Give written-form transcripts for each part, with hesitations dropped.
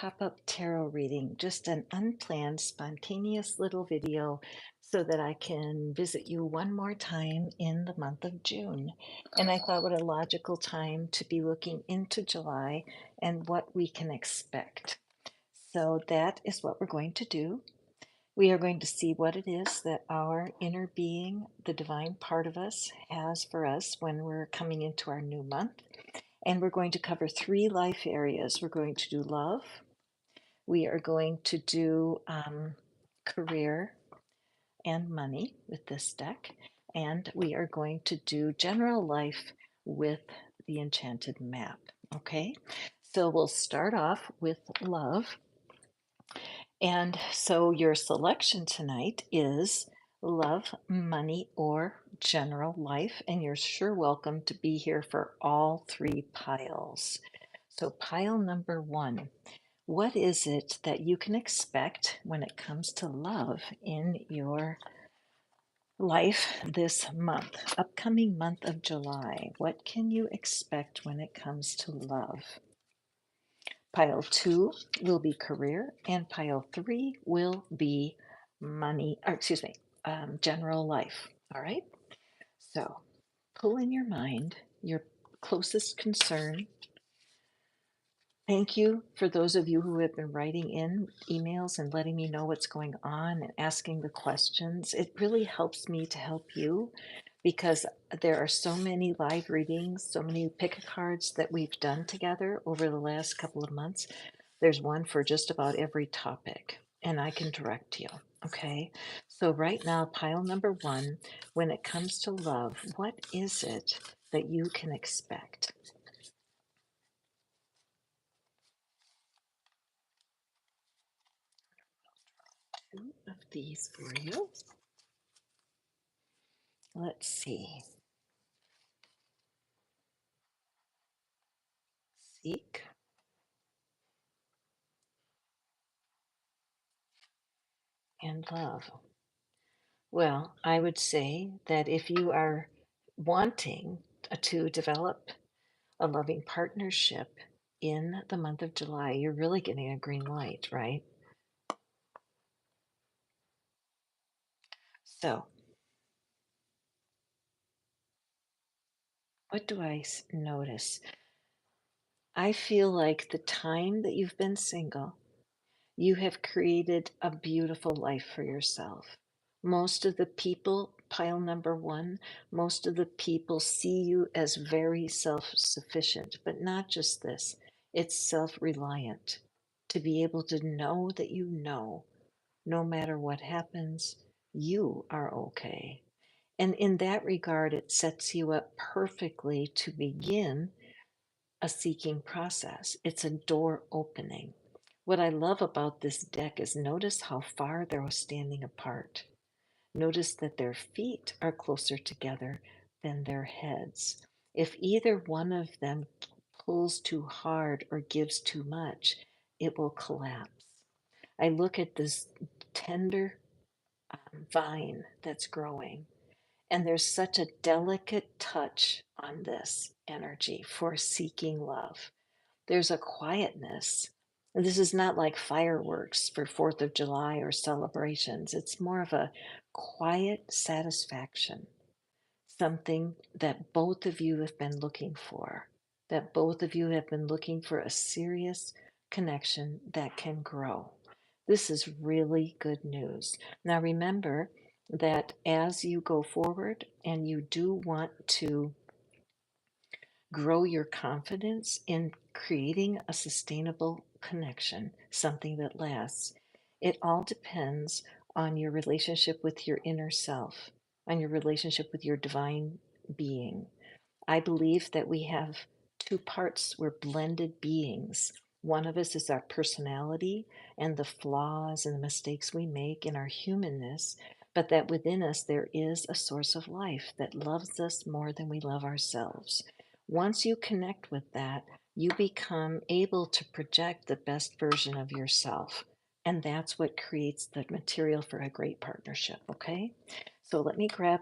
pop-up tarot reading, just an unplanned, spontaneous little video so that I can visit you one more time in the month of June. And I thought what a logical time to be looking into July and what we can expect. So that is what we're going to do. We are going to see what it is that our inner being, the divine part of us, has for us when we're coming into our new month. And we're going to cover 3 life areas. We're going to do love, we are going to do career and money with this deck, and we are going to do general life with the enchanted map. Okay, so we'll start off with love. And so your selection tonight is love, money, or general life, and you're sure welcome to be here for all 3 piles. So pile number 1. What is it that you can expect when it comes to love in your life this month, upcoming month of July? What can you expect when it comes to love? Pile 2 will be career, and pile 3 will be money, or excuse me, general life. All right. So pull in your mind your closest concern. Thank you for those of you who have been writing in emails and letting me know what's going on and asking the questions. It really helps me to help you because there are so many live readings, so many pick cards that we've done together over the last couple of months. There's one for just about every topic, and I can direct you. Okay, so right now, pile number 1, when it comes to love, what is it that you can expect? Two of these for you. Let's see. Seek and love. Well, I would say that if you are wanting to develop a loving partnership in the month of July, you're really getting a green light, right? So, what do I notice? I feel like the time that you've been single, you have created a beautiful life for yourself. Most of the people, pile number 1, most of the people see you as very self sufficient, but not just this, it's self reliant. To be able to know that you know, no matter what happens, you are okay. And in that regard, it sets you up perfectly to begin a seeking process. It's a door opening. What I love about this deck is notice how far they're standing apart. Notice that their feet are closer together than their heads. If either one of them pulls too hard or gives too much, it will collapse. I look at this tender vine that's growing, and there's such a delicate touch on this energy for seeking love. There's a quietness. And this is not like fireworks for 4th of July or celebrations. It's more of a quiet satisfaction, something that both of you have been looking for, that both of you have been looking for a serious connection that can grow. This is really good news. Now, remember that as you go forward and you do want to grow your confidence in creating a sustainable connection, something that lasts. It all depends on your relationship with your inner self, on your relationship with your divine being. I believe that we have 2 parts, we're blended beings. One of us is our personality and the flaws and the mistakes we make in our humanness, but that within us there is a source of life that loves us more than we love ourselves. Once you connect with that, you become able to project the best version of yourself. And that's what creates the material for a great partnership, okay? So let me grab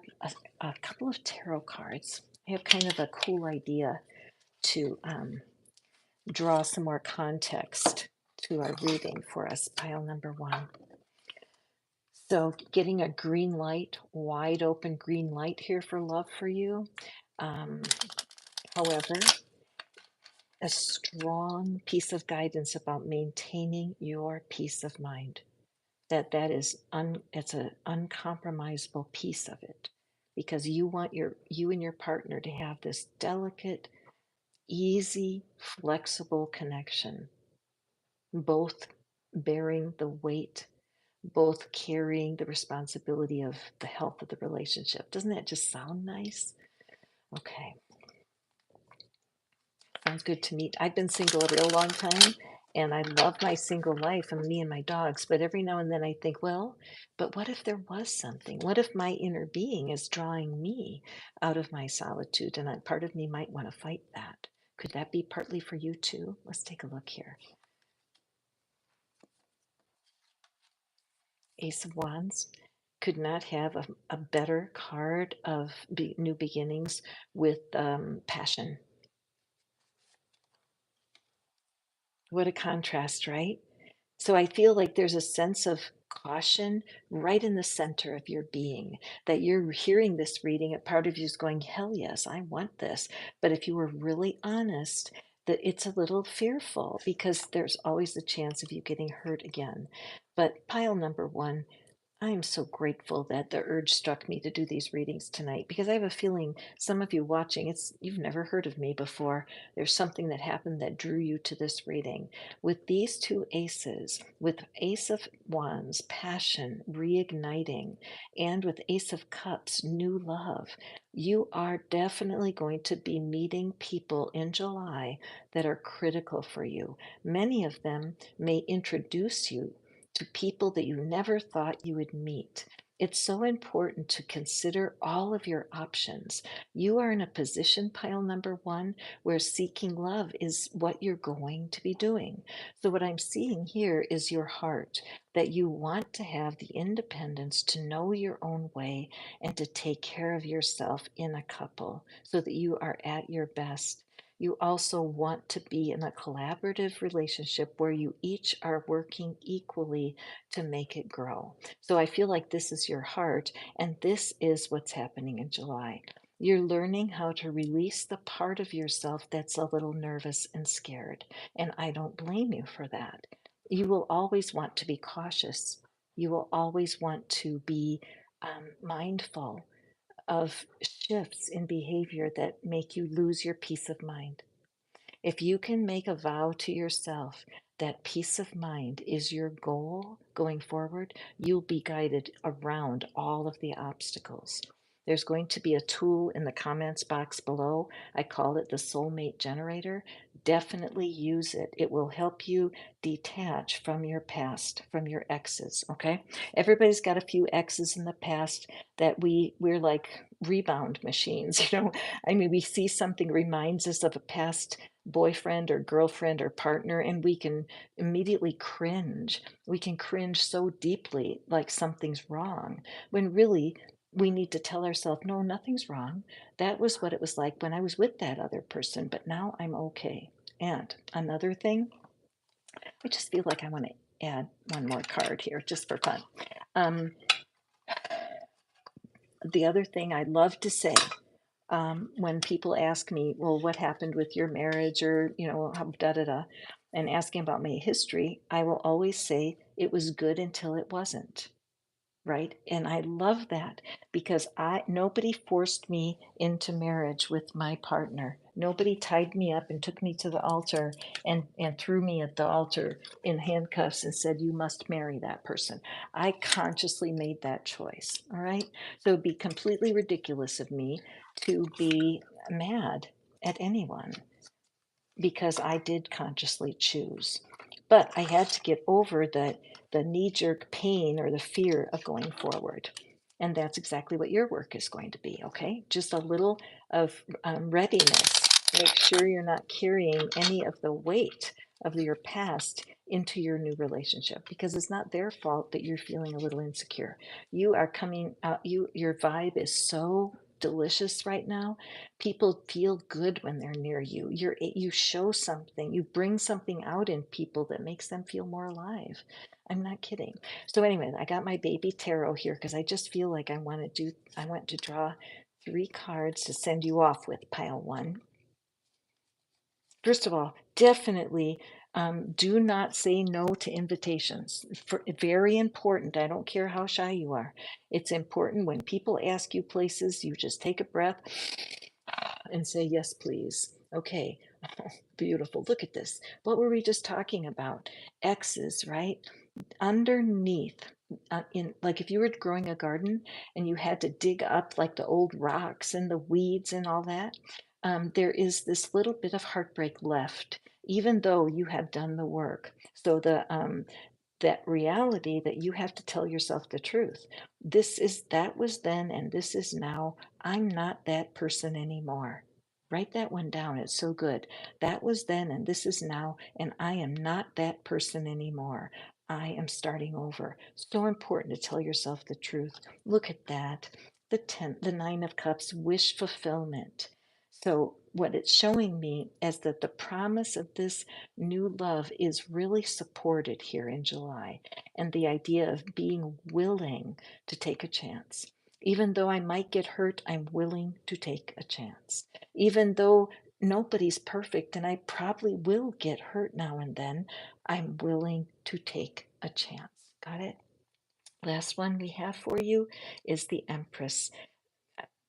a couple of tarot cards. I have kind of a cool idea to draw some more context to our reading for us, pile number one. So, getting a green light, wide open green light here for love for you. Um, However, a strong piece of guidance about maintaining your peace of mind. That is it's an uncompromisable piece of it, because you want you and your partner to have this delicate, easy, flexible connection, both bearing the weight, both carrying the responsibility of the health of the relationship. Doesn't that just sound nice? Okay, sounds good to me. I've been single a real long time, and I love my single life and me and my dogs. But every now and then I think, well, but what if there was something? What if my inner being is drawing me out of my solitude? And part of me might want to fight that. Could that be partly for you too? Let's take a look here. Ace of Wands could not have a better card of new beginnings with passion. What a contrast, right? So I feel like there's a sense of caution right in the center of your being, that you're hearing this reading, a part of you is going, hell yes, I want this. But if you were really honest, that it's a little fearful, because there's always the chance of you getting hurt again. But pile number one, I am so grateful that the urge struck me to do these readings tonight, because I have a feeling some of you watching, you've never heard of me before. There's something that happened that drew you to this reading. With these two aces, with Ace of Wands, passion, reigniting, and with Ace of Cups, new love, you are definitely going to be meeting people in July that are critical for you. Many of them may introduce you to people that you never thought you would meet. It's so important to consider all of your options. You are in a position, pile number one, where seeking love is what you're going to be doing. So, what I'm seeing here is your heart, that you want to have the independence to know your own way and to take care of yourself in a couple so that you are at your best. You also want to be in a collaborative relationship where you each are working equally to make it grow. So I feel like this is your heart, and this is what's happening in July. You're learning how to release the part of yourself that's a little nervous and scared. And I don't blame you for that. You will always want to be cautious. You will always want to be mindful of shifts in behavior that make you lose your peace of mind. If you can make a vow to yourself that peace of mind is your goal going forward, you'll be guided around all of the obstacles. There's going to be a tool in the comments box below. I call it the soulmate generator. Definitely use it. It will help you detach from your past, from your exes. Okay. Everybody's got a few exes in the past that we're like rebound machines. I mean, we see something reminds us of a past boyfriend or girlfriend or partner, and we can immediately cringe. We can cringe so deeply, like something's wrong, when really we need to tell ourselves, no, nothing's wrong. That was what it was like when I was with that other person, but now I'm okay. And another thing, I just feel like I want to add one more card here just for fun. Um, the other thing I love to say, when people ask me, well, what happened with your marriage, or, how da da da, and asking about my history, I will always say it was good until it wasn't. Right. And I love that, because nobody forced me into marriage with my partner. Nobody tied me up and took me to the altar and threw me at the altar in handcuffs and said, you must marry that person. I consciously made that choice. All right. So it'd be completely ridiculous of me to be mad at anyone, because I did consciously choose. But I had to get over the knee jerk pain or the fear of going forward. And that's exactly what your work is going to be, okay? Just a little of readiness. Make sure you're not carrying any of the weight of your past into your new relationship, because it's not their fault that you're feeling a little insecure. You are coming out, your vibe is so delicious right now. People feel good when they're near you. You show something, you bring something out in people that makes them feel more alive. I'm not kidding. So anyway, I got my baby tarot here because I just feel like I want to draw 3 cards to send you off with pile 1. First of all, definitely do not say no to invitations. Very important. I don't care how shy you are. It's important when people ask you places, you just take a breath and say, yes, please. Okay, beautiful. Look at this. What were we just talking about? X's, right? Underneath, in like if you were growing a garden and you had to dig up like the old rocks and the weeds and all that, there is this little bit of heartbreak left, even though you have done the work. So that reality that you have to tell yourself the truth. That was then and this is now. I'm not that person anymore. Write that one down. It's so good. That was then and this is now, and I am not that person anymore. I am starting over. So important to tell yourself the truth. Look at that. The 9 of Cups, wish fulfillment. So what it's showing me is that the promise of this new love is really supported here in July. And the idea of being willing to take a chance. Even though I might get hurt, I'm willing to take a chance. Even though nobody's perfect and I probably will get hurt now and then, I'm willing to take a chance. Got it? Last one we have for you is the Empress.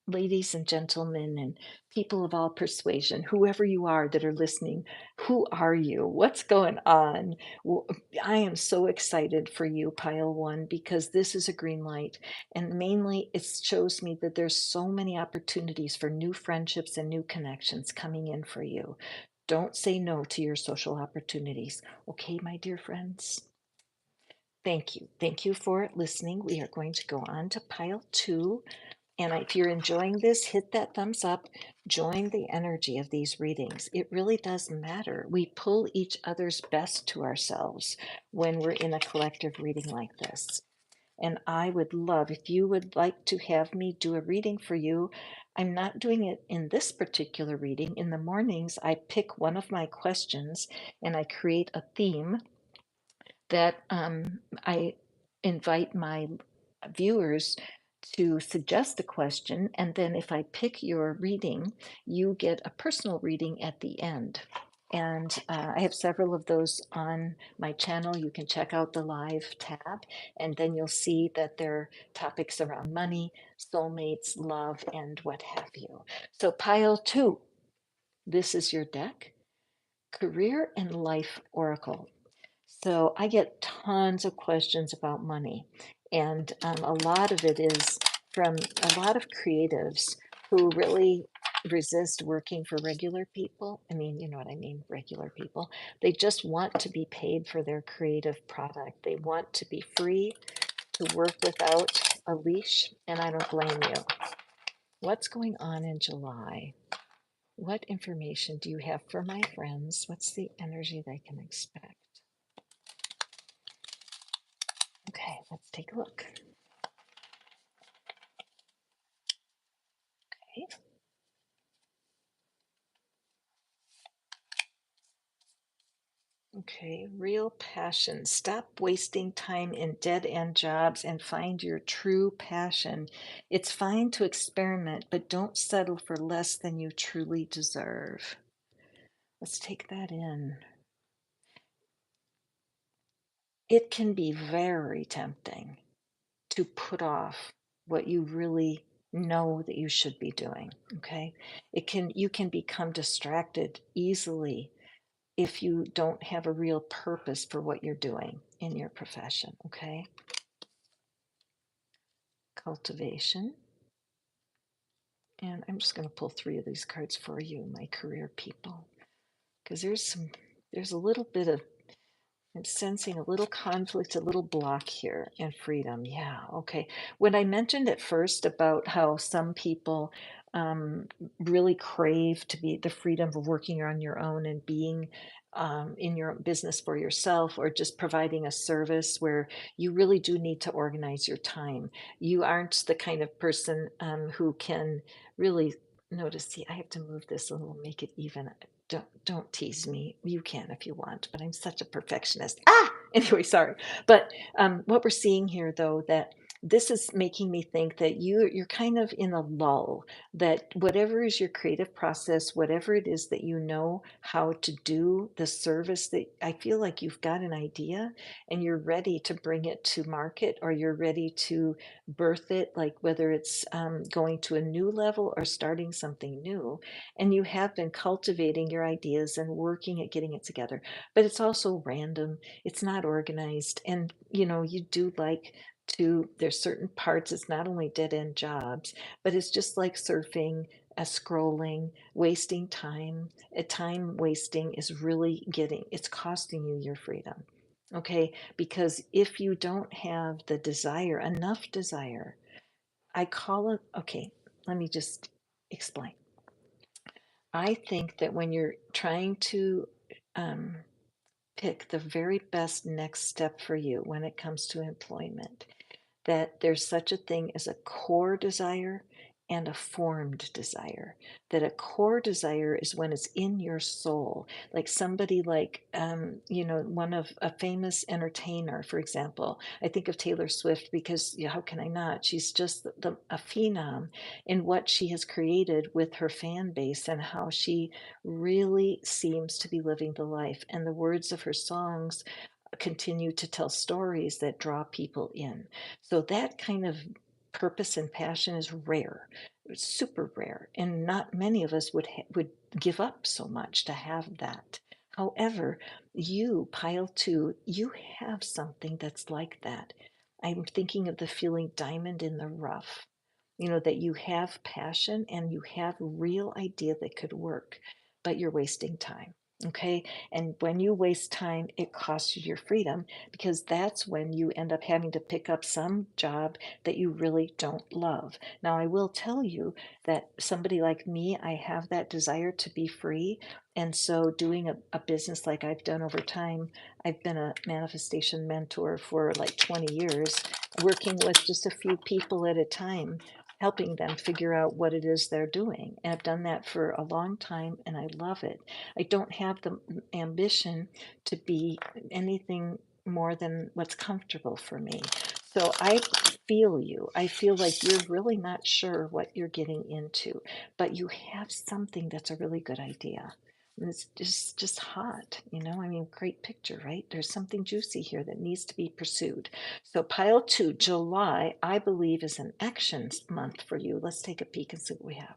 Ladies and gentlemen, and people of all persuasion, whoever you are that are listening, who are you? What's going on? I am so excited for you, pile 1, because this is a green light. And mainly, it shows me that there's so many opportunities for new friendships and new connections coming in for you. Don't say no to your social opportunities. Okay, my dear friends? Thank you. Thank you for listening. We are going to go on to pile 2. And if you're enjoying this, hit that thumbs up. Join the energy of these readings. It really does matter. We pull each other's best to ourselves when we're in a collective reading like this. And I would love if you would like to have me do a reading for you. I'm not doing it in this particular reading. In the mornings, I pick one of my questions and I create a theme that I invite my viewers to suggest a question, and then if I pick your reading, you get a personal reading at the end. And I have several of those on my channel. You can check out the live tab, and then you'll see that there are topics around money, soulmates, love, and what have you. So, pile 2, this is your deck, Career and Life Oracle. So I get tons of questions about money, and a lot of it is from a lot of creatives who really resist working for regular people. I mean, you know what I mean, regular people. They just want to be paid for their creative product. They want to be free to work without a leash, and I don't blame you. What's going on in July? What information do you have for my friends? What's the energy they can expect? Okay, let's take a look. Okay. Okay, real passion. Stop wasting time in dead end jobs and find your true passion. It's fine to experiment, but don't settle for less than you truly deserve. Let's take that in. It can be very tempting to put off what you really know that you should be doing, okay? You can become distracted easily if you don't have a real purpose for what you're doing in your profession, okay? Cultivation. And I'm just going to pull 3 of these cards for you, my career people, because there's a little bit of, I'm sensing a little conflict, a little block here, and freedom. Yeah, okay. When I mentioned at first about how some people really crave to be the freedom of working on your own and being in your business for yourself, or just providing a service where you really do need to organize your time. You aren't the kind of person who can really notice. See, I have to move this a little, make it even. Don't tease me. You can if you want, but I'm such a perfectionist. Ah, anyway, sorry. But what we're seeing here, though, that this is making me think that you're kind of in a lull, that whatever is your creative process, whatever it is that you know how to do, the service that I feel like you've got an idea and you're ready to bring it to market, or you're ready to birth it, like whether it's going to a new level or starting something new. And you have been cultivating your ideas and working at getting it together, but it's also random. It's not organized. And, you do like to, there's certain parts, it's not only dead end jobs, but it's just like surfing, scrolling, wasting time. Time wasting is really it's costing you your freedom. Okay. Because if you don't have the desire, enough desire, I call it, okay, let me just explain. I think that when you're trying to um, pick the very best next step for you when it comes to employment, that there's such a thing as a core desire and a formed desire. That a core desire is when it's in your soul, like somebody like one of a famous entertainer, for example. I think of Taylor Swift because, how can I not? She's just a phenom in what she has created with her fan base, and how she really seems to be living the life, and the words of her songs continue to tell stories that draw people in. So that kind of purpose and passion is rare. It's super rare, and not many of us would give up so much to have that. However, you, pile two, you have something that's like that. I'm thinking of the feeling diamond in the rough. That you have passion and you have real idea that could work, but you're wasting time. Okay. And when you waste time, it costs you your freedom, because that's when you end up having to pick up some job that you really don't love. Now, I will tell you that somebody like me, I have that desire to be free. And so, doing a business like I've done over time, I've been a manifestation mentor for like 20 years, working with just a few people at a time, helping them figure out what it is they're doing. And I've done that for a long time, and I love it. I don't have the ambition to be anything more than what's comfortable for me. So I feel you. I feel like you're really not sure what you're getting into, but you have something that's a really good idea. And it's just hot, I mean, great picture, right? There's something juicy here that needs to be pursued. So pile two, July, I believe, is an actions month for you. Let's take a peek and see what we have.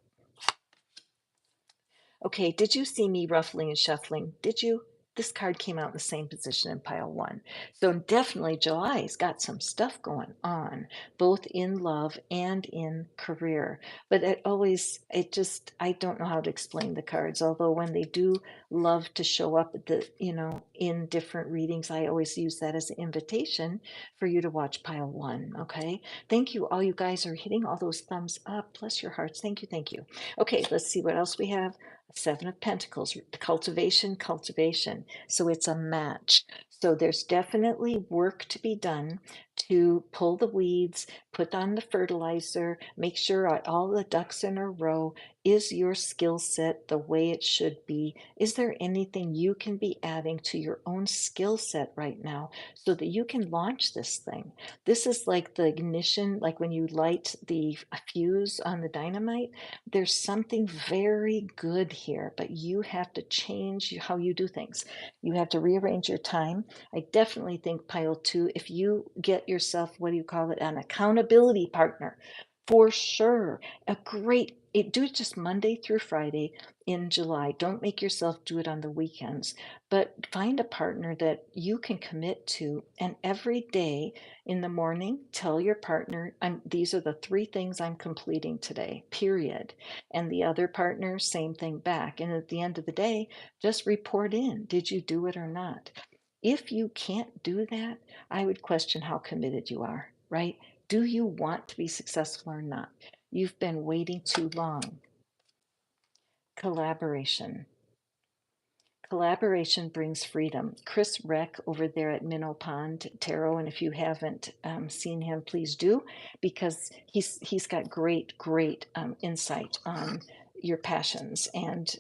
Okay, did you see me ruffling and shuffling? Did you? This card came out in the same position in pile one. So definitely July's got some stuff going on, both in love and in career. But I don't know how to explain the cards. Although when they do love to show up at in different readings, I always use that as an invitation for you to watch pile one. Okay. Thank you. All you guys are hitting all those thumbs up. Bless your hearts. Thank you. Thank you. Okay, let's see what else we have. Seven of Pentacles, cultivation, cultivation. So it's a match. So there's definitely work to be done to pull the weeds, put on the fertilizer, make sure all the ducks in a row. Is your skill set the way it should be? Is there anything you can be adding to your own skill set right now so that you can launch this thing? This is like the ignition, like when you light the fuse on the dynamite. There's something very good here, but you have to change how you do things. You have to rearrange your time. I definitely think pile two, if you get yourself, what do you call it, an accountability partner, for sure. Do it just Monday through Friday in July. Don't make yourself do it on the weekends, but find a partner that you can commit to. And every day in the morning, tell your partner, these are the three things I'm completing today, period. And the other partner, same thing back. And at the end of the day, just report in. Did you do it or not? If you can't do that, I would question how committed you are, right? Do you want to be successful or not? You've been waiting too long. Collaboration. Collaboration brings freedom. Chris Reck over there at Minnow Pond Tarot, and if you haven't seen him, please do, because he's got great insight on your passions and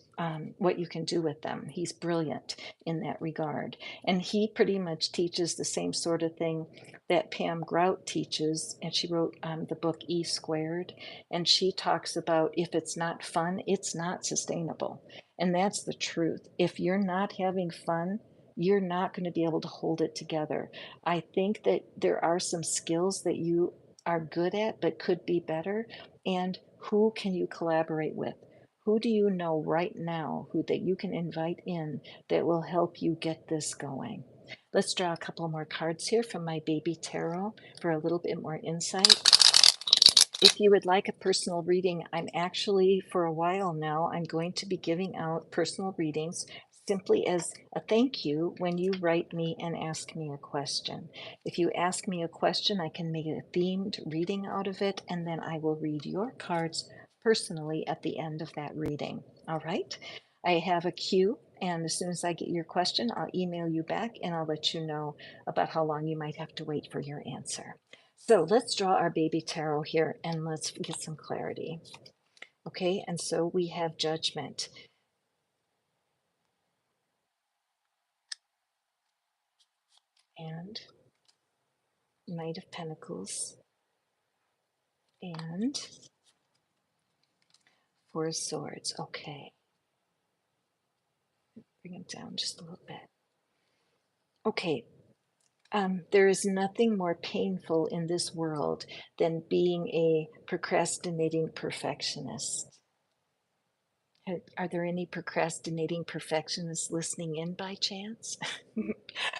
what you can do with them. He's brilliant in that regard, and he pretty much teaches the same sort of thing that Pam Grout teaches, and she wrote the book E Squared, and she talks about if it's not fun, it's not sustainable. And that's the truth. If you're not having fun, you're not going to be able to hold it together. I think that there are some skills that you are good at but could be better. And who can you collaborate with? Who do you know right now who that you can invite in that will help you get this going? Let's draw a couple more cards here from my baby tarot for a little bit more insight. If you would like a personal reading, I'm actually, for a while now, I'm going to be giving out personal readings simply as a thank you when you write me and ask me a question. If you ask me a question, I can make a themed reading out of it, and then I will read your cards personally at the end of that reading. All right? I have a queue, and as soon as I get your question, I'll email you back and I'll let you know about how long you might have to wait for your answer. So let's draw our baby tarot here and let's get some clarity. Okay, and so we have Judgment. And Knight of Pentacles. And Four of Swords. Okay, bring it down just a little bit. Okay, there is nothing more painful in this world than being a procrastinating perfectionist. Are there any procrastinating perfectionists listening in by chance?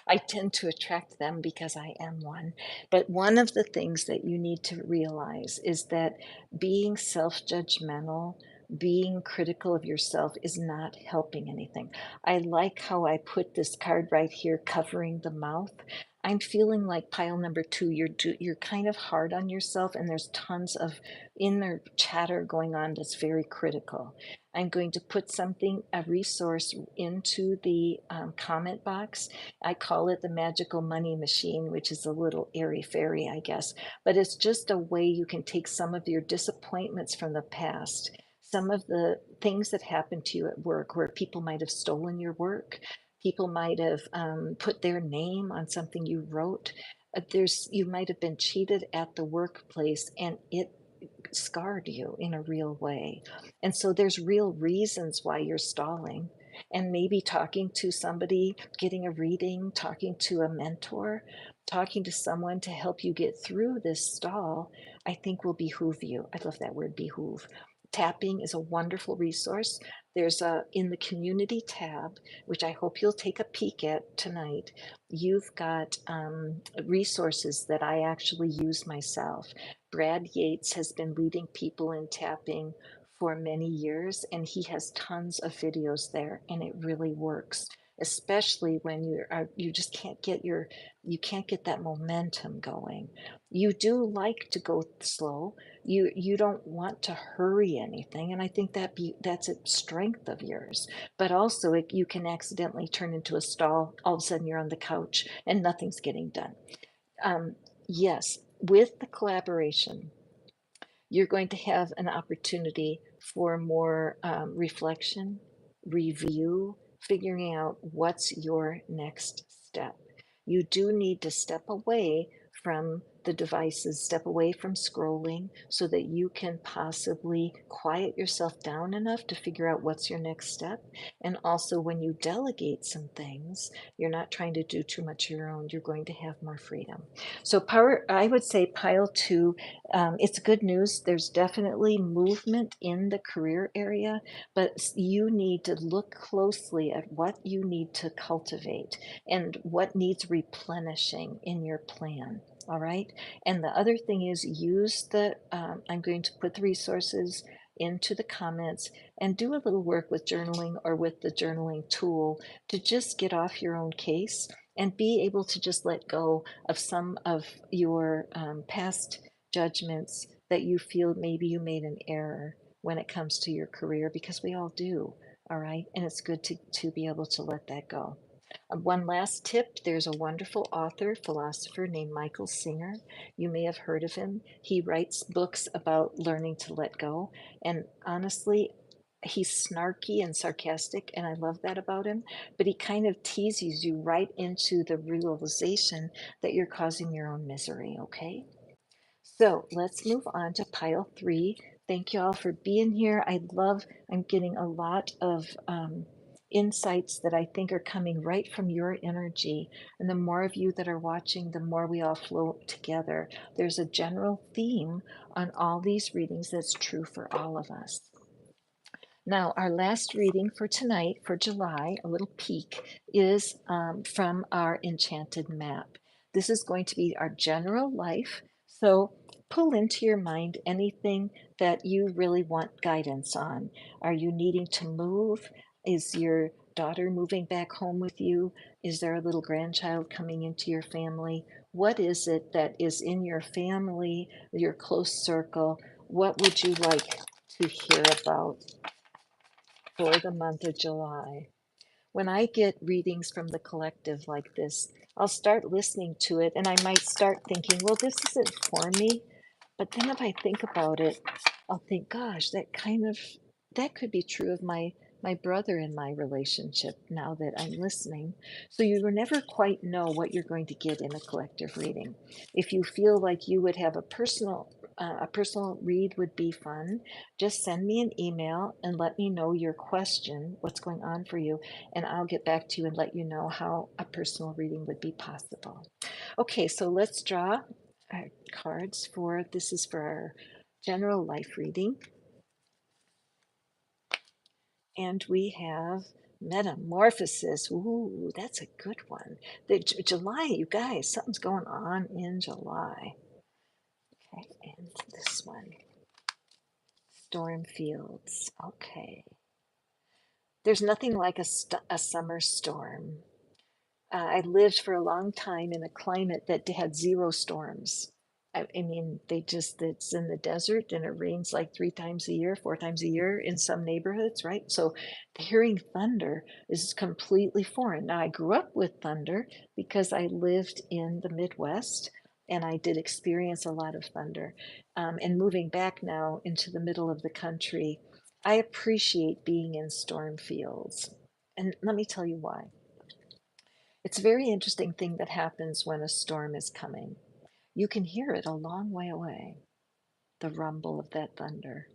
I tend to attract them because I am one. But one of the things that you need to realize is that being self judgmental, being critical of yourself is not helping anything. I like how I put this card right here covering the mouth. I'm feeling like pile number two, you're kind of hard on yourself, and there's tons of inner chatter going on that's very critical. I'm going to put something, a resource, into the comment box. I call it the magical money machine, which is a little airy fairy, I guess. But it's just a way you can take some of your disappointments from the past, some of the things that happened to you at work where people might have stolen your work, people might have put their name on something you wrote. You might have been cheated at the workplace, and it scarred you in a real way. And so there's real reasons why you're stalling. And maybe talking to somebody, getting a reading, talking to a mentor, talking to someone to help you get through this stall, I think will behoove you. I love that word, behoove. Tapping is a wonderful resource. There's a in the community tab, which I hope you'll take a peek at tonight. You've got resources that I actually use myself. Brad Yates has been leading people in tapping for many years, and he has tons of videos there, and it really works, especially when you just you can't get that momentum going. You do like to go slow. You don't want to hurry anything, and I think that's a strength of yours. But also, you can accidentally turn into a stall. All of a sudden, you're on the couch and nothing's getting done. Um, yes, with the collaboration, you're going to have an opportunity for more reflection, review, figuring out what's your next step. You do need to step away from the devices, step away from scrolling so that you can possibly quiet yourself down enough to figure out what's your next step. And also, when you delegate some things, you're not trying to do too much of your own, you're going to have more freedom. So, I would say pile two, it's good news. There's definitely movement in the career area, but you need to look closely at what you need to cultivate and what needs replenishing in your plan. All right. And the other thing is I'm going to put the resources into the comments and do a little work with journaling or with the journaling tool to just get off your own case and be able to just let go of some of your past judgments that you feel maybe you made an error when it comes to your career, because we all do. All right. And it's good to be able to let that go. One last tip, there's a wonderful author, philosopher named Michael Singer. You may have heard of him. He writes books about learning to let go. And honestly, he's snarky and sarcastic, and I love that about him. But he kind of teases you right into the realization that you're causing your own misery, okay? So let's move on to pile three. Thank you all for being here. I'm getting a lot of insights that I think are coming right from your energy. And the more of you that are watching, the more we all flow together. There's a general theme on all these readings that's true for all of us. Now, our last reading for tonight, for July, a little peek, is from our enchanted map. This is going to be our general life. So pull into your mind anything that you really want guidance on. Are you needing to move? Is your daughter moving back home with you? Is there a little grandchild coming into your family? What is it that is in your family, your close circle? What would you like to hear about for the month of July? When I get readings from the collective like this, I'll start listening to it and I might start thinking, well, this isn't for me. But then if I think about it, I'll think, gosh, that could be true of my brother in my relationship now that I'm listening. So you will never quite know what you're going to get in a collective reading. If you feel like you would have a personal read would be fun, just send me an email and let me know your question, what's going on for you, and I'll get back to you and let you know how a personal reading would be possible. Okay, so let's draw cards for this is for our general life reading. And we have Metamorphosis. Ooh, that's a good one. July, you guys, something's going on in July. Okay, and this one. Storm Fields. Okay. There's nothing like a summer storm. I lived for a long time in a climate that had zero storms. I mean, it's in the desert and it rains like 3 times a year, 4 times a year in some neighborhoods, right? So hearing thunder is completely foreign. Now, I grew up with thunder because I lived in the Midwest and I did experience a lot of thunder. And moving back now into the middle of the country, I appreciate being in storm fields. And let me tell you why. It's a very interesting thing that happens when a storm is coming. You can hear it a long way away, the rumble of that thunder.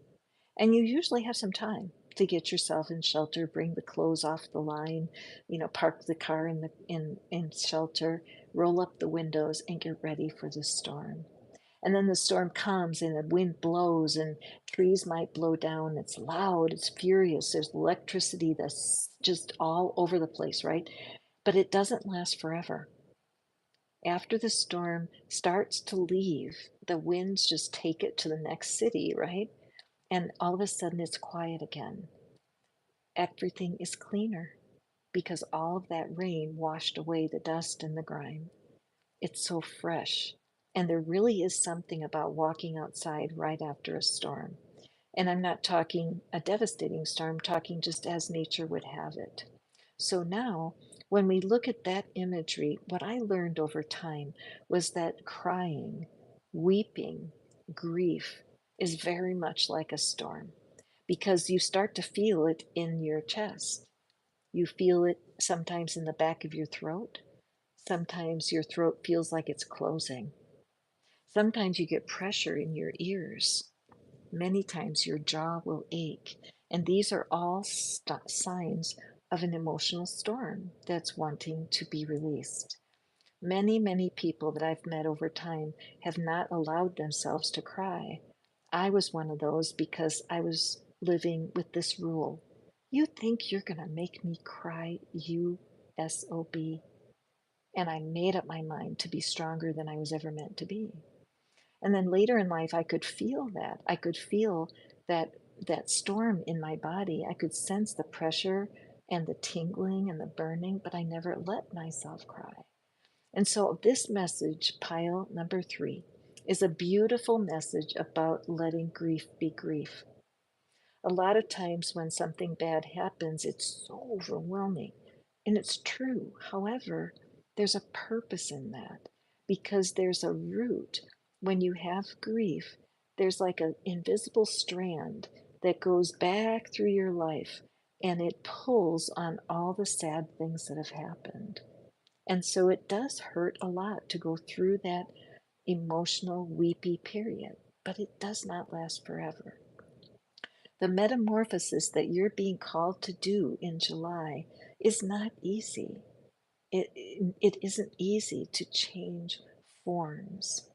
And you usually have some time to get yourself in shelter, bring the clothes off the line, park the car in shelter, roll up the windows and get ready for the storm. And then the storm comes and the wind blows and trees might blow down. It's loud, it's furious, there's electricity that's just all over the place, right? But it doesn't last forever. After the storm starts to leave, the winds just take it to the next city, right? And all of a sudden it's quiet again. Everything is cleaner because all of that rain washed away the dust and the grime. It's so fresh. And there really is something about walking outside right after a storm. And I'm not talking a devastating storm, I'm talking just as nature would have it. So now, when we look at that imagery, what I learned over time was that crying, weeping, grief is very much like a storm because you start to feel it in your chest. You feel it sometimes in the back of your throat. Sometimes your throat feels like it's closing. Sometimes you get pressure in your ears. Many times your jaw will ache. And these are all signs of an emotional storm that's wanting to be released. Many, many people that I've met over time have not allowed themselves to cry. I was one of those because I was living with this rule. You think you're going to make me cry, you SOB. And I made up my mind to be stronger than I was ever meant to be. And then later in life, I could feel that. I could feel that that storm in my body. I could sense the pressure and the tingling and the burning, but I never let myself cry. And so this message, pile number 3, is a beautiful message about letting grief be grief. A lot of times when something bad happens, it's so overwhelming. And it's true. However, there's a purpose in that because there's a root. When you have grief, there's like an invisible strand that goes back through your life and it pulls on all the sad things that have happened. And so it does hurt a lot to go through that emotional, weepy period, but it does not last forever. The metamorphosis that you're being called to do in July is not easy. It isn't easy to change forms,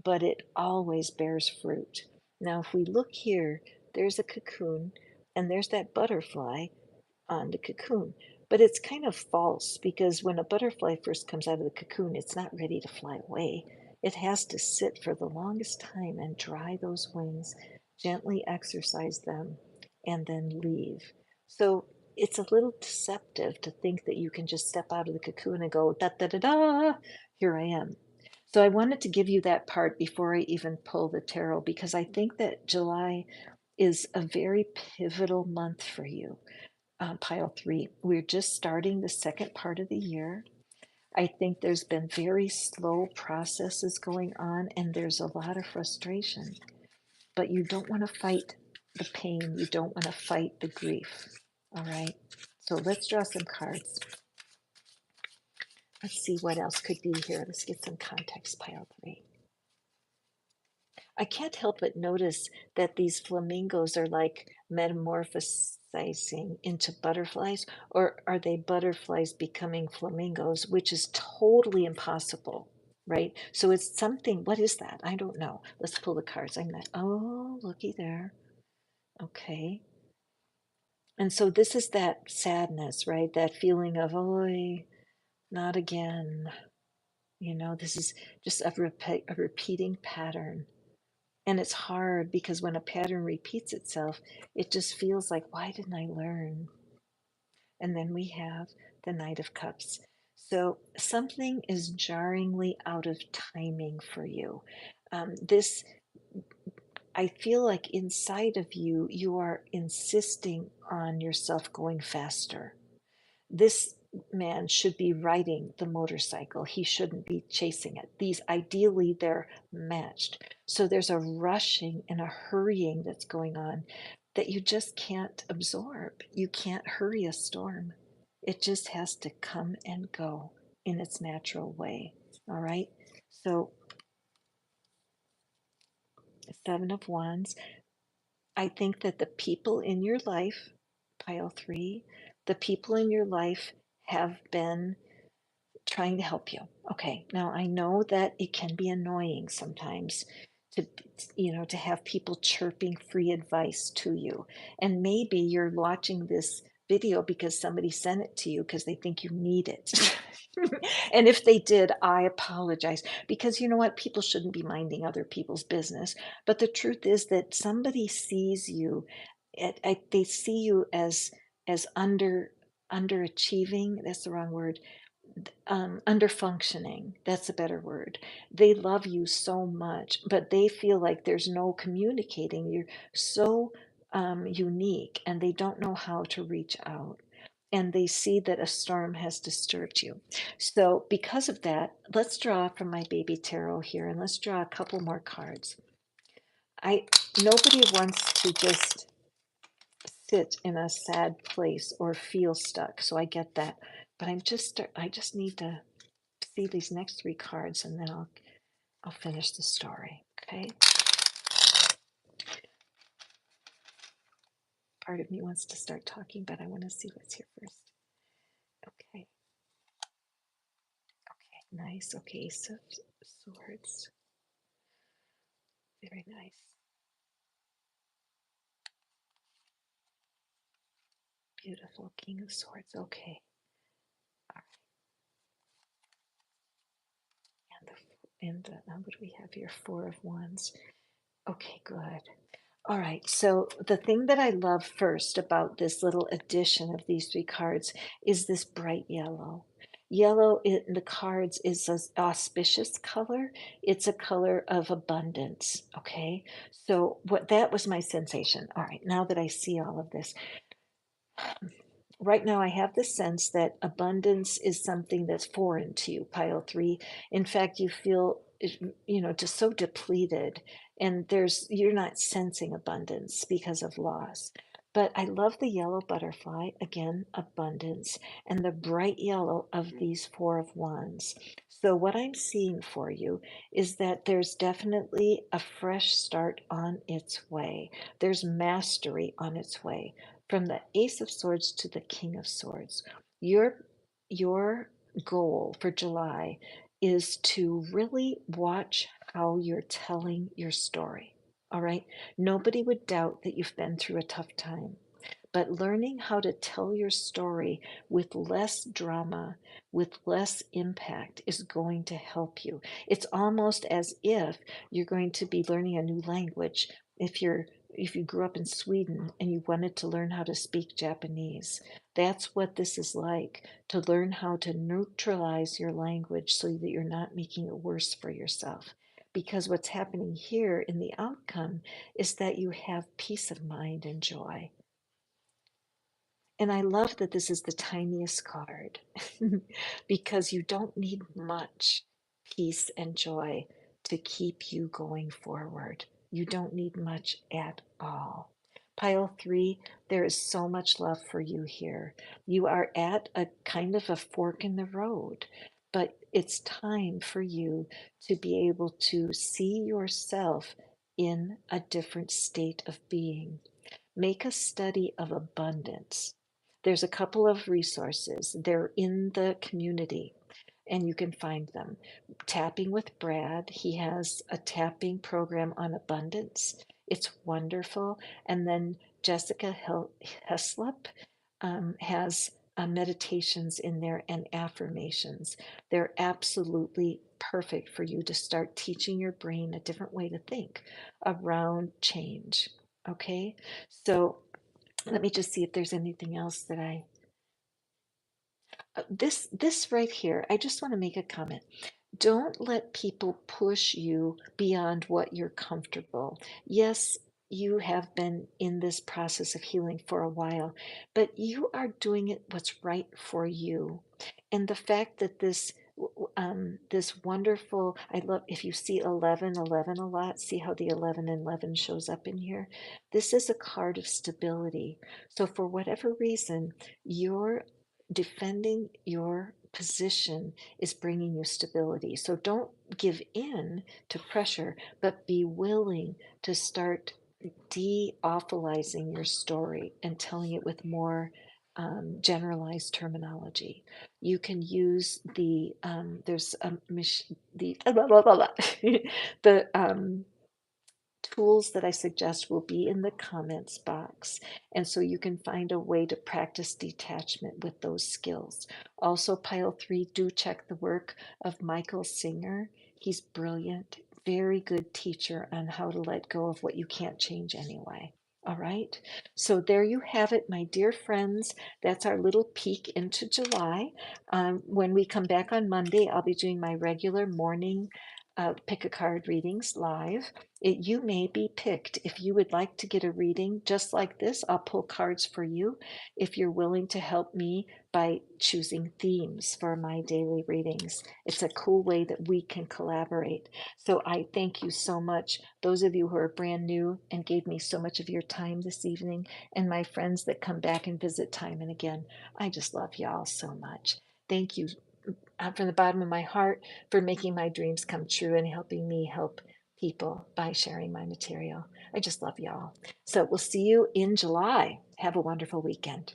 but it always bears fruit. Now, if we look here, there's a cocoon and there's that butterfly on the cocoon. But it's kind of false because when a butterfly first comes out of the cocoon, it's not ready to fly away. It has to sit for the longest time and dry those wings, gently exercise them, and then leave. So it's a little deceptive to think that you can just step out of the cocoon and go, da da da da, here I am. So I wanted to give you that part before I even pull the tarot because I think that July is a very pivotal month for you. Pile three. We're just starting the second part of the year. I think there's been very slow processes going on, and there's a lot of frustration. But you don't want to fight the pain, you don't want to fight the grief. All right. So let's draw some cards. Let's see what else could be here. Let's get some context, pile three. I can't help but notice that these flamingos are like metamorphosizing into butterflies, or are they butterflies becoming flamingos, which is totally impossible, right? So it's something, what is that? I don't know. Let's pull the cards. I'm not, oh, looky there. Okay. And so this is that sadness, right? That feeling of, oh, not again. You know, this is just a repeating pattern. And it's hard because when a pattern repeats itself, it just feels like, why didn't I learn? And then we have the Knight of Cups. So something is jarringly out of timing for you. This, I feel like inside of you, you are insisting on yourself going faster. This man should be riding the motorcycle. He shouldn't be chasing it. These ideally they're matched. So there's a rushing and a hurrying that's going on that you just can't absorb. You can't hurry a storm. It just has to come and go in its natural way. All right. So Seven of Wands. I think that the people in your life, pile three, the people in your life have been trying to help you. Okay, now I know that it can be annoying sometimes to to have people chirping free advice to you. And maybe you're watching this video because somebody sent it to you because they think you need it. And if they did, I apologize because you know what? People shouldn't be minding other people's business. But the truth is that somebody sees you, they see you as underachieving. That's the wrong word. Under functioning, that's a better word. They love you so much, but they feel like there's no communicating. You're so unique and they don't know how to reach out, and they see that a storm has disturbed you. So because of that, let's draw from my baby tarot here, and let's draw a couple more cards. I Nobody wants to just sit in a sad place or feel stuck, so I get that, but I just need to see these next three cards and then I'll finish the story. Okay. Part of me wants to start talking, but I want to see what's here first. Okay. Okay. Nice. Okay. So swords. Very nice. Beautiful. King of Swords. Okay. All right. What do we have here? Four of Wands. Okay. Good. All right, so the thing that I love first about this little addition of these three cards is this bright yellow. Yellow in the cards is an auspicious color. It's a color of abundance. Okay. So what that was my sensation. All right. Now that I see all of this, right now I have the sense that abundance is something that's foreign to you, pile three. In fact, you feel, just so depleted, and you're not sensing abundance because of loss. But I love the yellow butterfly, again, abundance, and the bright yellow of these four of wands. So what I'm seeing for you is that there's definitely a fresh start on its way. There's mastery on its way from the Ace of Swords to the King of Swords. Your goal for July is to really watch how you're telling your story. All right. Nobody would doubt that you've been through a tough time, but learning how to tell your story with less drama, with less impact is going to help you. It's almost as if you're going to be learning a new language. If you grew up in Sweden and you wanted to learn how to speak Japanese, that's what this is like, to learn how to neutralize your language so that you're not making it worse for yourself. Because what's happening here in the outcome is that you have peace of mind and joy. And I love that this is the tiniest card because you don't need much peace and joy to keep you going forward. You don't need much at all. Pile three, there is so much love for you here. You are at a kind of a fork in the road, but it's time for you to be able to see yourself in a different state of being. Make a study of abundance. There's a couple of resources. They're in the community and you can find them. Tapping with Brad, he has a tapping program on abundance. It's wonderful. And then Jessica Heslop has meditations in there and affirmations. They're absolutely perfect for you to start teaching your brain a different way to think around change. Okay, so let me just see if there's anything else that this right here, I just want to make a comment. Don't let people push you beyond what you're comfortable. Yes, you have been in this process of healing for a while, but you are doing it what's right for you. And the fact that this wonderful, I love, if you see 1111 a lot, see how the 11 and 11 shows up in here. This is a card of stability. So for whatever reason, you're defending your position is bringing you stability. So don't give in to pressure, but be willing to start de-awfulizing your story and telling it with more generalized terminology. You can use there's the the tools that I suggest will be in the comments box. And so you can find a way to practice detachment with those skills. Also, pile three, do check the work of Michael Singer. He's brilliant, very good teacher on how to let go of what you can't change anyway. All right. So there you have it, my dear friends. That's our little peek into July. When we come back on Monday, I'll be doing my regular morning pick a card readings live. You may be picked. If you would like to get a reading just like this, I'll pull cards for you if you're willing to help me by choosing themes for my daily readings. It's a cool way that we can collaborate. So I thank you so much, those of you who are brand new and gave me so much of your time this evening, and my friends that come back and visit time and again. I just love y'all so much. Thank you from the bottom of my heart for making my dreams come true and helping me help people by sharing my material. I just love y'all. So we'll see you in July. Have a wonderful weekend.